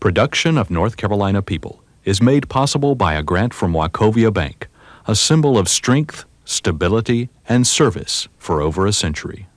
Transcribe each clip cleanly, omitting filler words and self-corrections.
Production of North Carolina People is made possible by a grant from Wachovia Bank, a symbol of strength, stability, and service for over a century.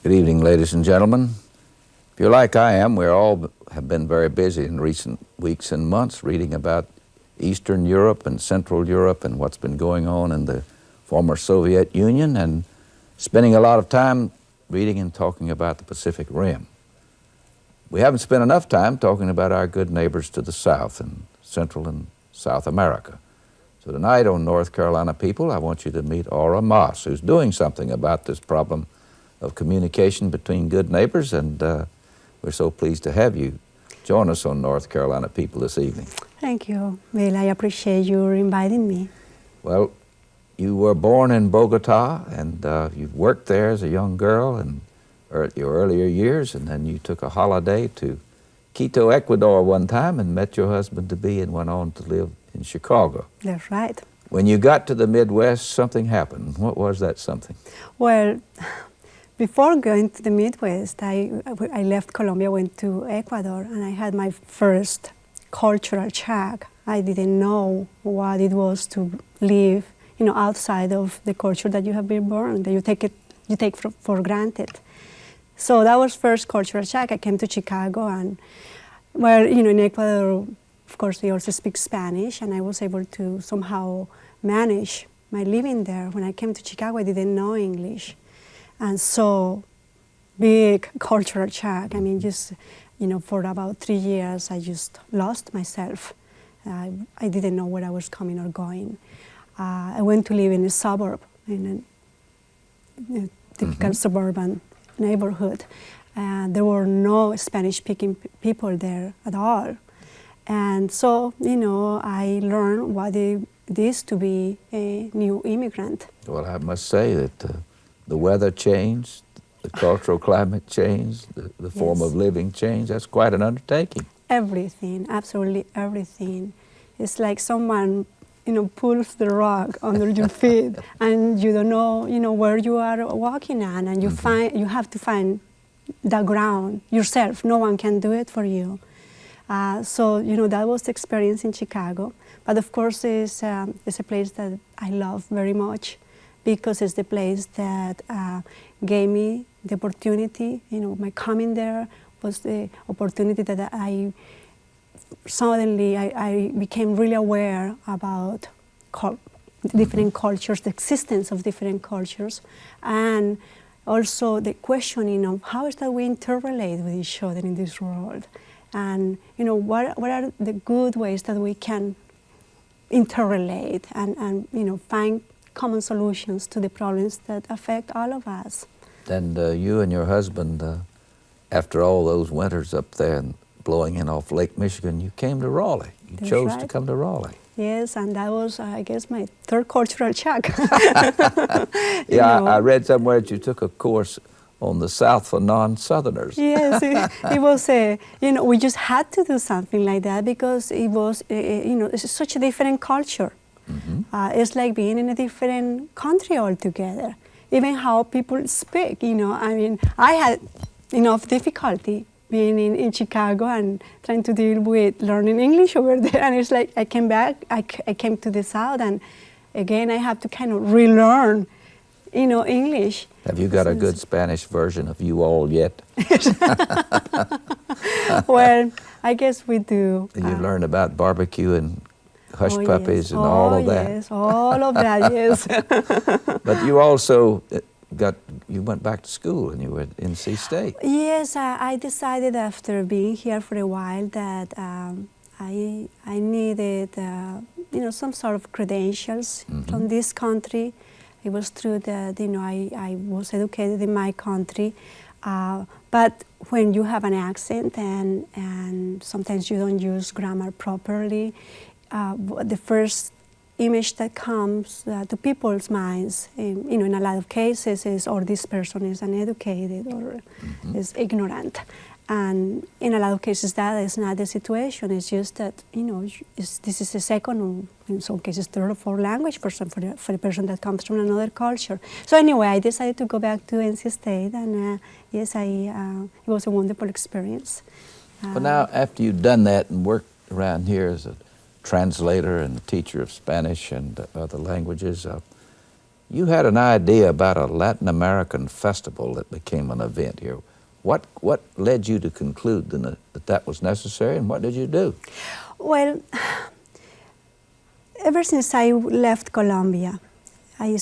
Good evening, ladies and gentlemen. If you're like I am, we all have been very busy in recent weeks and months reading about Eastern Europe and Central Europe and what's been going on in the former Soviet Union, and spending a lot of time reading and talking about the Pacific Rim. We haven't spent enough time talking about our good neighbors to the south in Central and South America. So tonight on North Carolina People, I want you to meet Maas, who's doing something about this problem of communication between good neighbors, and we're so pleased to have you join us on North Carolina People this evening. Thank you, Bill. I appreciate you inviting me. Well, you were born in Bogota, and you've worked there as a young girl in your earlier years, and then you took a holiday to Quito, Ecuador one time and met your husband-to-be and went on to live in Chicago. That's right. When you got to the Midwest, something happened. What was that something? Well, before going to the Midwest, I left Colombia, went to Ecuador, and I had my first cultural shock. I didn't know what it was to live, outside of the culture that you have been born, that you take for granted. So that was first cultural shock. I came to Chicago, and in Ecuador, of course, they also speak Spanish, and I was able to somehow manage my living there. When I came to Chicago, I didn't know English. And so, big cultural shock. I mean, for about 3 years, I just lost myself. I didn't know where I was coming or going. I went to live in a suburb, in a typical suburban neighborhood. And there were no Spanish-speaking people there at all. And so, I learned what it is to be a new immigrant. Well, I must say that the weather changed, the cultural climate changed, the form of living changed. That's quite an undertaking. Everything, absolutely everything. It's like someone, pulls the rug under your feet, and you don't know, where you are walking on, and you have to find the ground yourself. No one can do it for you. So, that was the experience in Chicago. But of course, it's a place that I love very much, because it's the place that gave me the opportunity. My coming there was the opportunity that I became really aware about different cultures, the existence of different cultures, and also the questioning of how is that we interrelate with each other in this world, and what are the good ways that we can interrelate and find common solutions to the problems that affect all of us. And you and your husband, after all those winters up there and blowing in off Lake Michigan, you came to Raleigh. You That's chose right. to come to Raleigh. Yes, and that was, I guess, my third cultural shock. I read somewhere that you took a course on the South for non-Southerners. Yes, it was, we just had to do something like that because it was, it's such a different culture. It's like being in a different country altogether. Even how people speak, I had enough difficulty being in Chicago and trying to deal with learning English over there. And it's like I came back, I came to the South, and again I have to kind of relearn, English. Have you got a good Spanish version of you all yet? Well, I guess we do. You've learned about barbecue and hush puppies and all of that. Yes, all of that, yes. But you also you went back to school and you were at NC State. Yes, I decided after being here for a while that I needed some sort of credentials from this country. It was true that I was educated in my country, but when you have an accent and sometimes you don't use grammar properly, the first image that comes to people's minds, in a lot of cases, is, or this person is uneducated or is ignorant. And in a lot of cases, that is not the situation. It's just that, this is a second, or in some cases, third or fourth language for a person that comes from another culture. So anyway, I decided to go back to NC State, and yes, it was a wonderful experience. Well, now, after you've done that and worked around here as a translator and teacher of Spanish and other languages, you had an idea about a Latin American festival that became an event here. What led you to conclude that was necessary, and what did you do? Well, ever since I left Colombia, I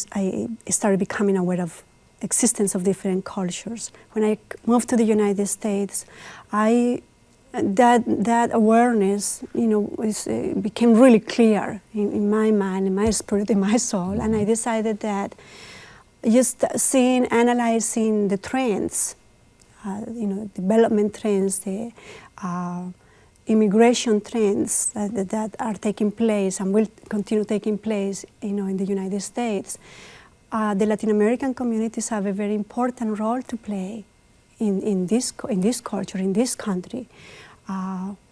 started becoming aware of existence of different cultures. When I moved to the United States, that awareness, became really clear in my mind, in my spirit, in my soul, and I decided that just analyzing the trends, development trends, the immigration trends that are taking place and will continue taking place, in the United States. The Latin American communities have a very important role to play in this culture, in this country.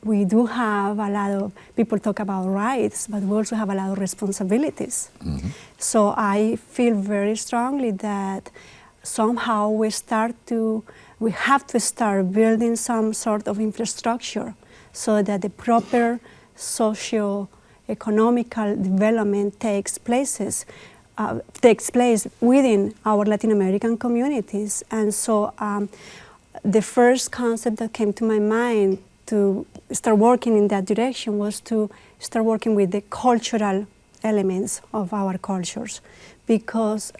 We do have a lot of, people talk about rights, but we also have a lot of responsibilities. So I feel very strongly that somehow we have to start building some sort of infrastructure so that the proper socio-economical development takes place within our Latin American communities. And so the first concept that came to my mind to start working in that direction was to start working with the cultural elements of our cultures, because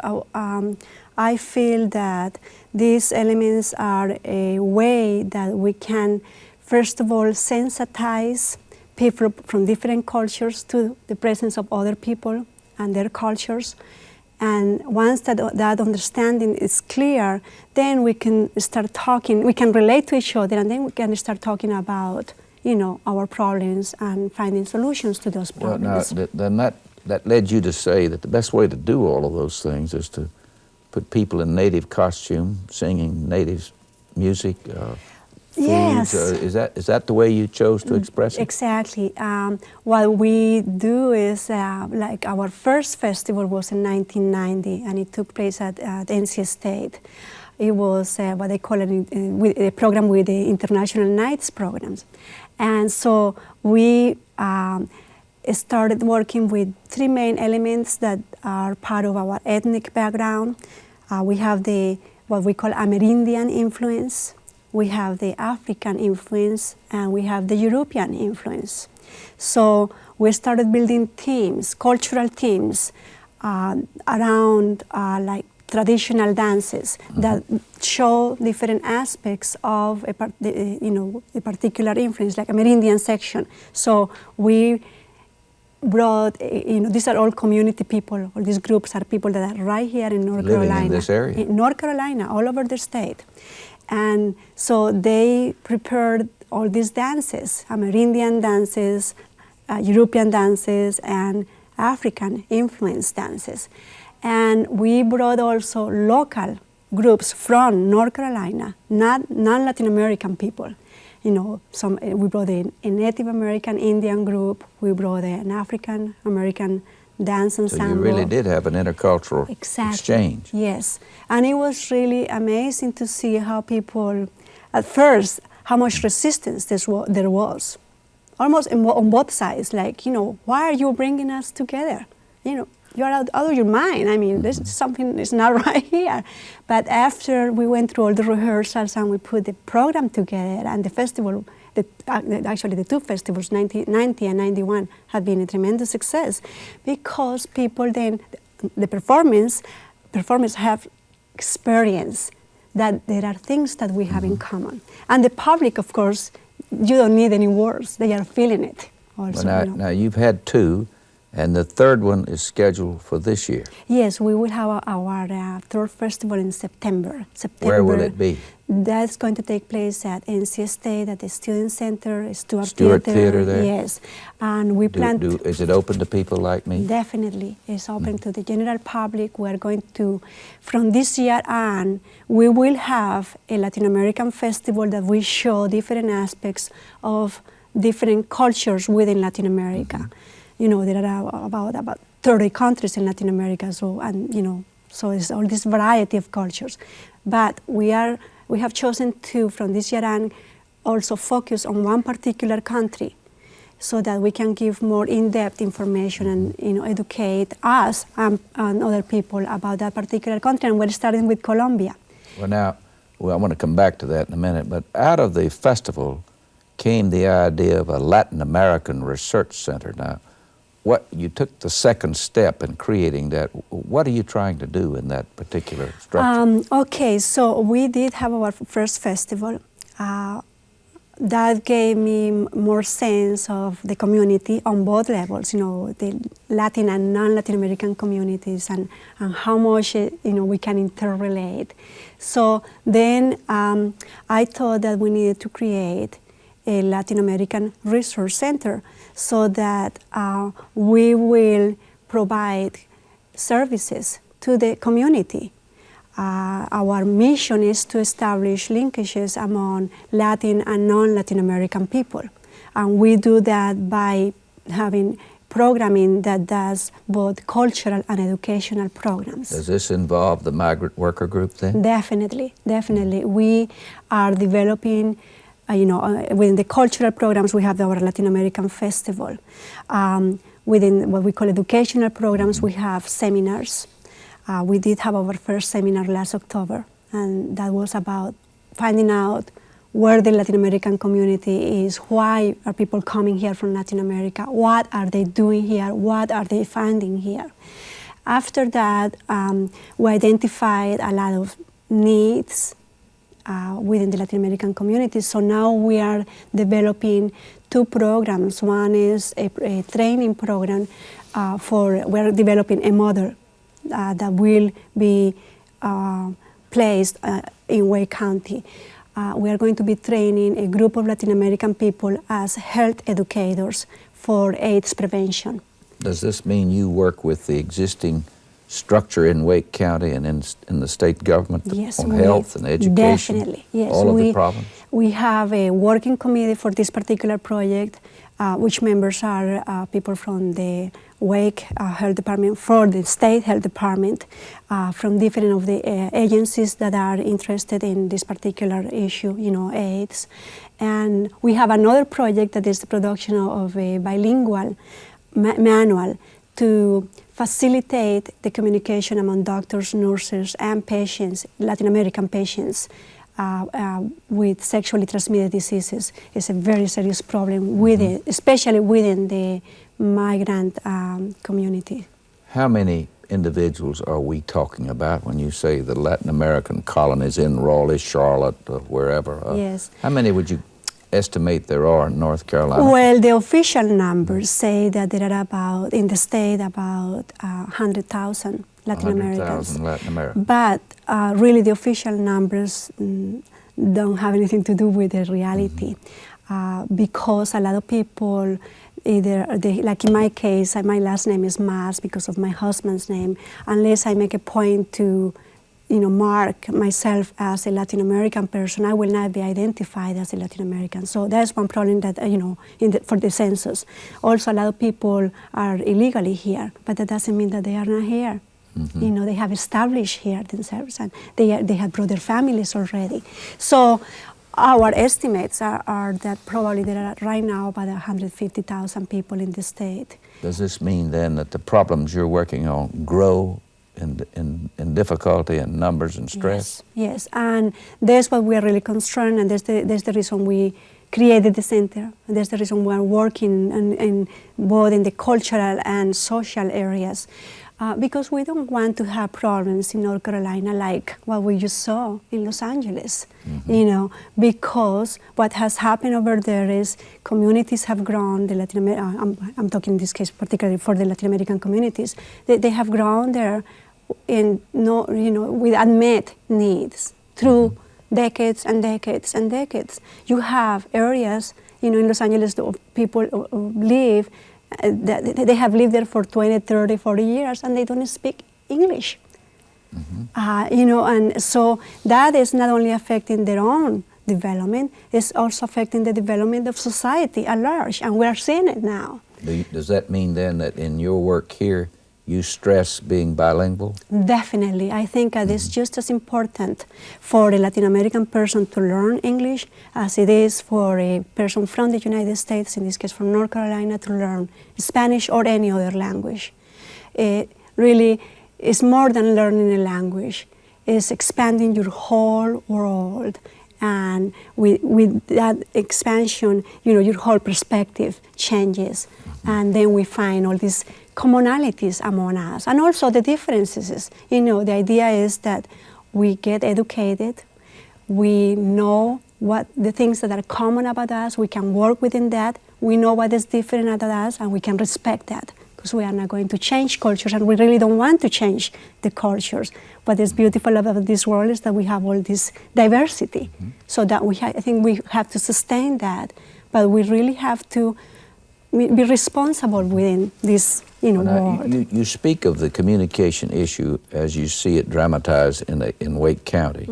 I feel that these elements are a way that we can, first of all, sensitize people from different cultures to the presence of other people and their cultures. And once that understanding is clear, then we can start talking, we can relate to each other, and then we can start talking about, our problems and finding solutions to those problems. Well, now, then that led you to say that the best way to do all of those things is to put people in native costume, singing native music, yes. Is that the way you chose to express it? Exactly. What we do is, like our first festival was in 1990, and it took place at NC State. It was what they call a program with the International Nights programs. And so we started working with three main elements that are part of our ethnic background. We have what we call Amerindian influence, we have the African influence, and we have the European influence. So we started building teams, cultural teams, around like traditional dances that show different aspects of a particular influence, like Amerindian section. So we brought, these are all community people, all these groups are people that are right here in North Carolina. Living in this area. In North Carolina, all over the state. And so they prepared all these dances, Amerindian dances, European dances, and African influence dances. And we brought also local groups from North Carolina, not non-Latin American people. We brought a Native American Indian group, we brought an African American dance ensemble. So you really did have an intercultural exchange. Yes, and it was really amazing to see how people, at first, how much resistance there was, almost on both sides. Like, why are you bringing us together? You're out of your mind. I mean, there's something is not right here. But after we went through all the rehearsals and we put the program together, and the Actually the two festivals, 90 and 91, have been a tremendous success because people then, the performers have experience that there are things that we have in common. And the public, of course, you don't need any words. They are feeling it also. Well, now you've had two, and the third one is scheduled for this year. Yes, we will have our third festival in September. Where will it be? That's going to take place at NC State, at the Student Center, Stewart Theater there? Yes. And we plan to... Is it open to people like me? Definitely. It's open to the general public. We are going to, from this year on, we will have a Latin American festival that will show different aspects of different cultures within Latin America. You know, there are about 30 countries in Latin America, so it's all this variety of cultures. But we have chosen to, from this year on, also focus on one particular country, so that we can give more in-depth information and educate us and other people about that particular country. And we're starting with Colombia. Well, I want to come back to that in a minute. But out of the festival came the idea of a Latin American Research Center. Now, you took the second step in creating that. What are you trying to do in that particular structure? Okay, so we did have our first festival. That gave me more sense of the community on both levels, the Latin and non-Latin American communities, and how much we can interrelate. So then I thought that we needed to create a Latin American Resource Center so that we will provide services to the community. Our mission is to establish linkages among Latin and non-Latin American people. And we do that by having programming that does both cultural and educational programs. Does this involve the migrant worker group then? Definitely, definitely. We are developing, within the cultural programs, we have our Latin American Festival. Within what we call educational programs, we have seminars. We did have our first seminar last October, and that was about finding out where the Latin American community is, why are people coming here from Latin America, what are they doing here, what are they finding here. After that, we identified a lot of needs within the Latin American community, so now we are developing two programs. One is a training program we're developing a model that will be placed in Wake County. We are going to be training a group of Latin American people as health educators for AIDS prevention. Does this mean you work with the existing structure in Wake County and in the state government on health and education? Definitely, yes. All of the problems? We have a working committee for this particular project, which members are people from the Wake Health Department, for the State Health Department, from different of the agencies that are interested in this particular issue, AIDS. And we have another project that is the production of a bilingual manual to facilitate the communication among doctors, nurses, and patients, Latin American patients, with sexually transmitted diseases. It's a very serious problem, especially within the migrant community. How many individuals are we talking about when you say the Latin American colonies in Raleigh, Charlotte, wherever? Yes. How many would you estimate there are in North Carolina? Well, the official numbers say that there are about, in the state, about 100,000 Latin Americans. 100,000 Latin Americans. But really the official numbers don't have anything to do with the reality, because a lot of people, like in my case, my last name is Maas because of my husband's name. Unless I make a point to mark myself as a Latin American person, I will not be identified as a Latin American. So that's one problem that, for the census. Also, a lot of people are illegally here, but that doesn't mean that they are not here. They have established here themselves, and they have brought their families already. So our estimates are that probably there are right now about 150,000 people in the state. Does this mean then that the problems you're working on grow in difficulty and numbers and stress? Yes, and that's what we are really concerned, and that's the reason we created the center. And that's the reason we are working in both in the cultural and social areas, because we don't want to have problems in North Carolina like what we just saw in Los Angeles. Because what has happened over there is communities have grown. I'm talking in this case particularly for the Latin American communities. They have grown there with unmet needs through decades and decades and decades. You have areas, in Los Angeles, people live. They have lived there for 20, 30, 40 years, and they don't speak English. And so that is not only affecting their own development, it's also affecting the development of society at large, and we are seeing it now. Does that mean then that in your work here, you stress being bilingual? Definitely. I think it's just as important for a Latin American person to learn English as it is for a person from the United States, in this case from North Carolina, to learn Spanish or any other language. It really is more than learning a language. It's expanding your whole world. And with that expansion, your whole perspective changes. And then we find all these commonalities among us, and also the differences. The idea is that we get educated, we know what the things that are common about us, we can work within that, we know what is different about us, and we can respect that, because we are not going to change cultures, and we really don't want to change the cultures. What is beautiful about this world is that we have all this diversity, so that I think we have to sustain that, but we really have to be responsible within this world. You speak of the communication issue as you see it dramatized in Wake County.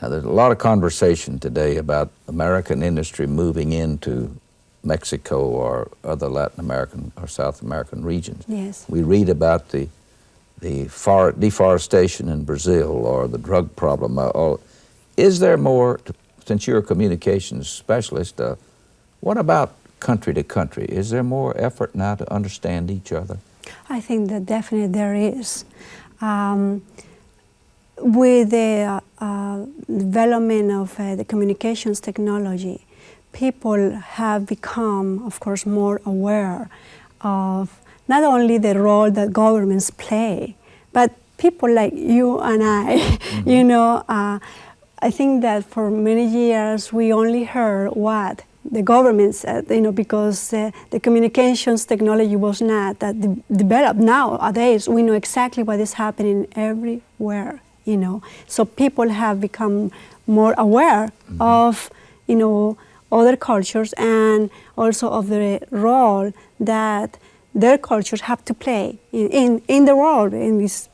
Now, there's a lot of conversation today about American industry moving into Mexico or other Latin American or South American regions. Yes. We read about the deforestation in Brazil or the drug problem. Is there more, since you're a communications specialist, what about country to country? Is there more effort now to understand each other? I think that definitely there is. With the development of the communications technology, people have become, of course, more aware of not only the role that governments play, but people like you and I. I think that for many years we only heard what the government said, because the communications technology was not that developed. Nowadays, we know exactly what is happening everywhere, So people have become more aware of, other cultures, and also of the role that their cultures have to play in the world, in this,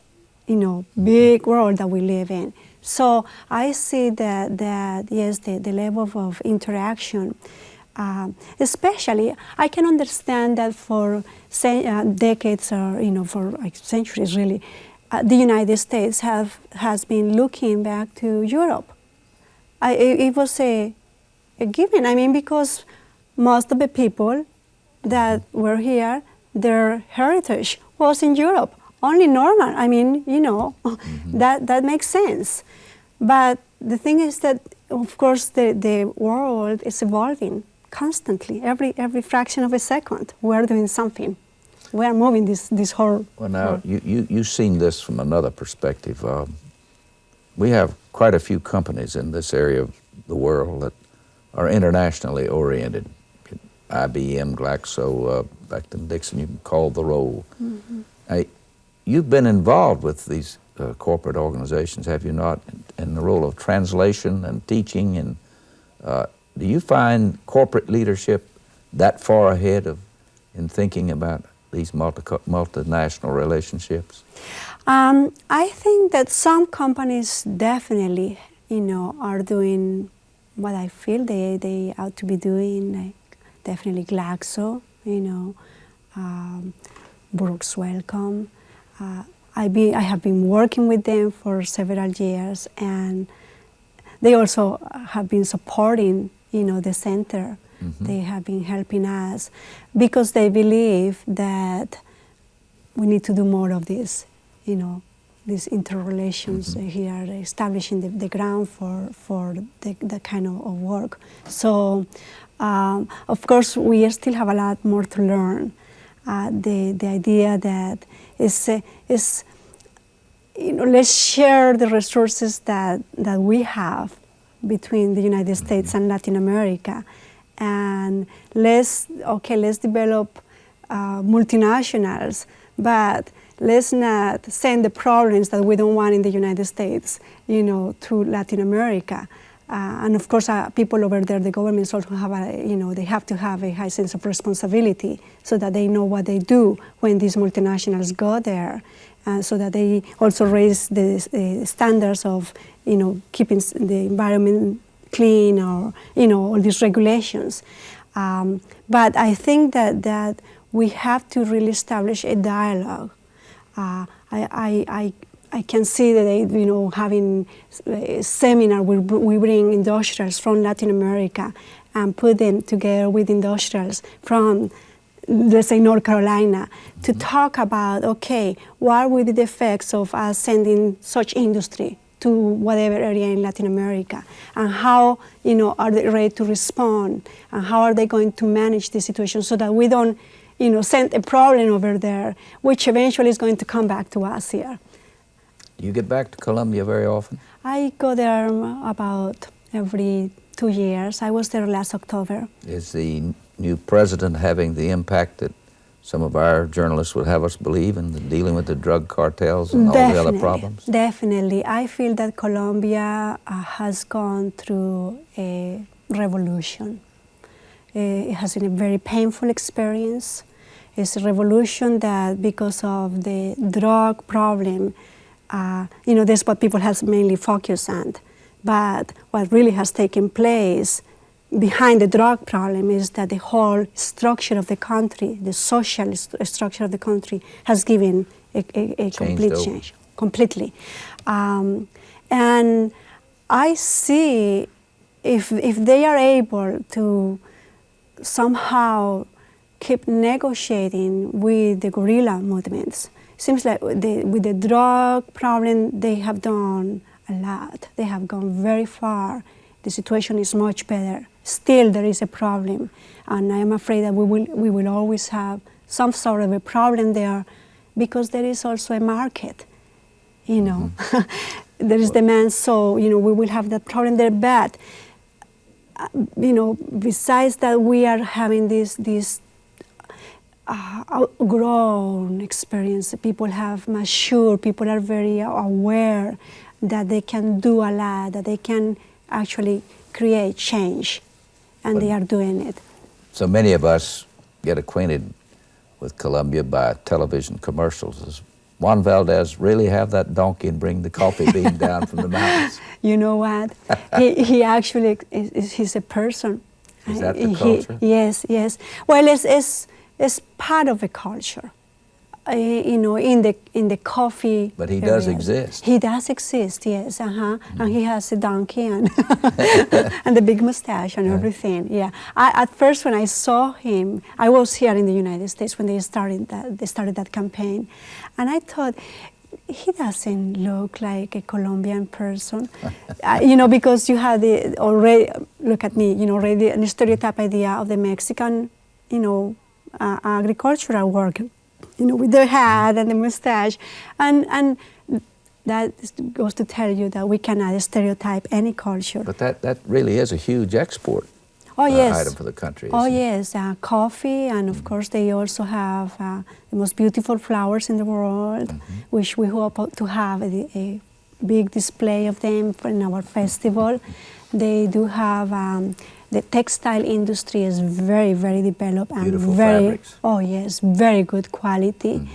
big world that we live in. So I see that yes, the level of interaction, especially, I can understand that for decades or for like centuries really, the United States has been looking back to Europe. It was a given. Because most of the people that were here, their heritage was in Europe. Only normal. That makes sense. But the thing is that, of course, the world is evolving constantly. Every fraction of a second, we're doing something. We are moving this whole. Well, now you've seen this from another perspective. We have quite a few companies in this area of the world that are internationally oriented. IBM, Glaxo, Becton Dixon. You can call the roll. You've been involved with these corporate organizations, have you not, in the role of translation and teaching? And do you find corporate leadership that far ahead in thinking about these multinational relationships? I think that some companies definitely, are doing what I feel they ought to be doing. Like definitely Glaxo, Brooks Wellcome. I have been working with them for several years, and they also have been supporting, the center. They have been helping us because they believe that we need to do more of this. these interrelations here, establishing the ground for the kind of work. So, of course, we still have a lot more to learn. The idea that is let's share the resources that we have between the United States and Latin America, and let's develop multinationals, but let's not send the problems that we don't want in the United States, to Latin America. And of course, people over there, the governments also have they have to have a high sense of responsibility so that they know what they do when these multinationals go there, so that they also raise the standards of, keeping the environment clean, or, all these regulations. But I think that we have to really establish a dialogue. I can see that having a seminar where we bring industrials from Latin America and put them together with industrials from, let's say, North Carolina, to talk about, what would be the effects of us sending such industry to whatever area in Latin America, and how are they ready to respond, and how are they going to manage the situation so that we don't send a problem over there, which eventually is going to come back to us here. Do you get back to Colombia very often? I go there about every 2 years. I was there last October. Is the new president having the impact that some of our journalists would have us believe in dealing with the drug cartels and all the other problems? Definitely. I feel that Colombia has gone through a revolution. It has been a very painful experience. It's a revolution that, because of the drug problem, that's what people have mainly focused on. But what really has taken place behind the drug problem is that the whole structure of the country, the social structure of the country, has given a complete change, completely. And I see if they are able to somehow keep negotiating with the guerrilla movements. Seems like with the drug problem, they have done a lot. They have gone very far. The situation is much better. Still, there is a problem, and I am afraid that we will always have some sort of a problem there, because there is also a market. There is demand, so we will have that problem there. But besides that, we are having this outgrown experience. People have matured. People are very aware that they can do a lot, that they can actually create change, and they are doing it. So many of us get acquainted with Colombia by television commercials. Does Juan Valdez really have that donkey and bring the coffee bean down from the mountains? You know what? he actually he's a person. Is that the culture? Yes. Well, it's part of the culture. In the coffee. But he does exist. He does exist, yes. And he has a donkey and and the big mustache and everything. Yeah. At first, when I saw him, I was here in the United States when they started that campaign, and I thought, he doesn't look like a Colombian person, because you have already, look at me, already a stereotype idea of the Mexican, agricultural worker, with the hat and the mustache, and that goes to tell you that we cannot stereotype any culture. But that really is a huge export item for the country. Yes, coffee, and of course they also have the most beautiful flowers in the world, which we hope to have a big display of them in our festival. They do have the textile industry is very, very developed and beautiful very fabrics. Very good quality.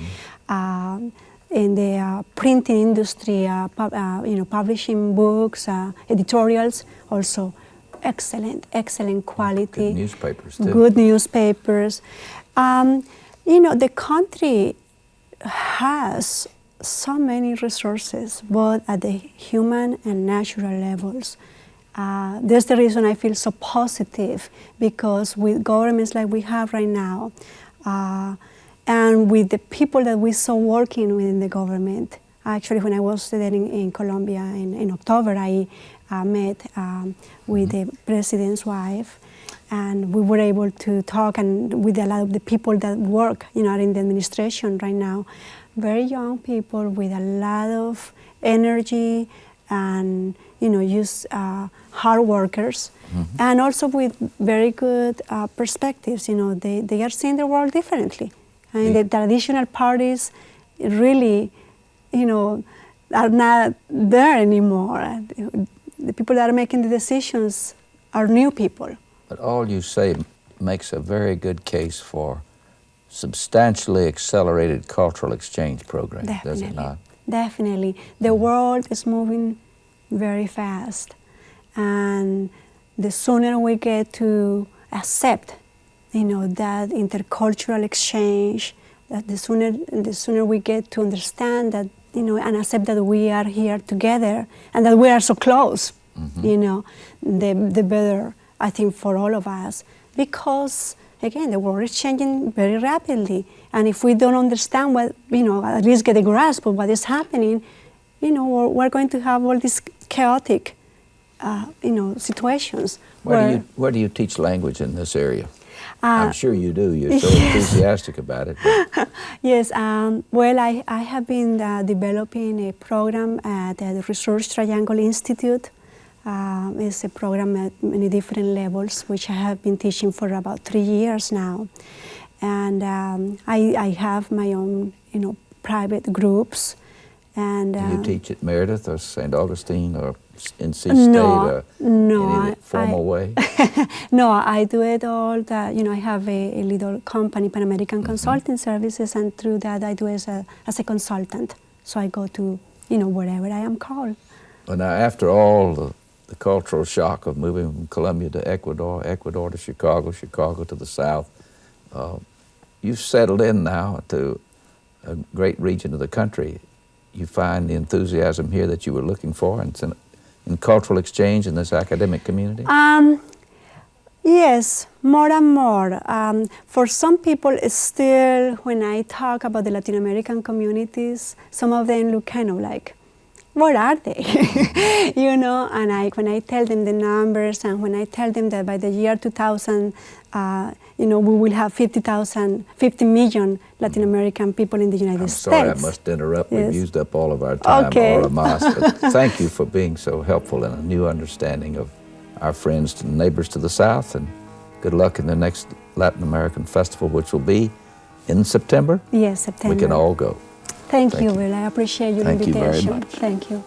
In the printing industry, publishing books, editorials, also excellent quality. Good newspapers too. Good newspapers. The country has so many resources, both at the human and natural levels. That's the reason I feel so positive, because with governments like we have right now, and with the people that we saw working within the government, Actually, when I was there in Colombia in October, I met with the president's wife, and we were able to talk and with a lot of the people that work, are in the administration right now. Very young people with a lot of energy and, just hard workers, and also with very good perspectives. They are seeing the world differently. And the traditional parties really, are not there anymore. The people that are making the decisions are new people. But all you say makes a very good case for substantially accelerated cultural exchange programs, does it not? Definitely. The world is moving very fast. And the sooner we get to accept, that intercultural exchange, that the sooner we get to understand that, and accept that we are here together and that we are so close, the better, I think, for all of us. Because, again, the world is changing very rapidly. And if we don't understand what, at least get a grasp of what is happening, we're going to have all these chaotic, situations. Where do you teach language in this area? I'm sure you do. You're so enthusiastic about it. Yes. Well, I have been developing a program at the Research Triangle Institute. It's a program at many different levels, which I have been teaching for about 3 years now. And I have my own, private groups. And do you teach at Meredith or St. Augustine or NC State no, in any formal way? No, I do it all. I have a little company, Pan American Consulting Services, and through that I do as a consultant. So I go to, wherever I am called. Well, now, after all the cultural shock of moving from Colombia to Ecuador, Ecuador to Chicago, Chicago to the south, you've settled in now to a great region of the country. You find the enthusiasm here that you were looking for in cultural exchange in this academic community? Yes, more and more. For some people, it's still, when I talk about the Latin American communities, some of them look kind of like, what are they? And when I tell them the numbers, and when I tell them that by the year 2000, we will have 50 million Latin American people in the United States. I'm sorry, I must interrupt. Yes. We've used up all of our time, Okay. Camacho-Maas, but thank you for being so helpful in a new understanding of our friends and neighbors to the south, and good luck in the next Latin American Festival, which will be in September. Yes, September. We can all go. Thank you, Will. I appreciate your Thank you invitation. very much. Thank you.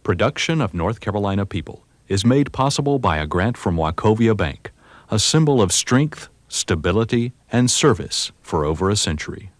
Production of North Carolina People is made possible by a grant from Wachovia Bank, a symbol of strength, stability, and service for over a century.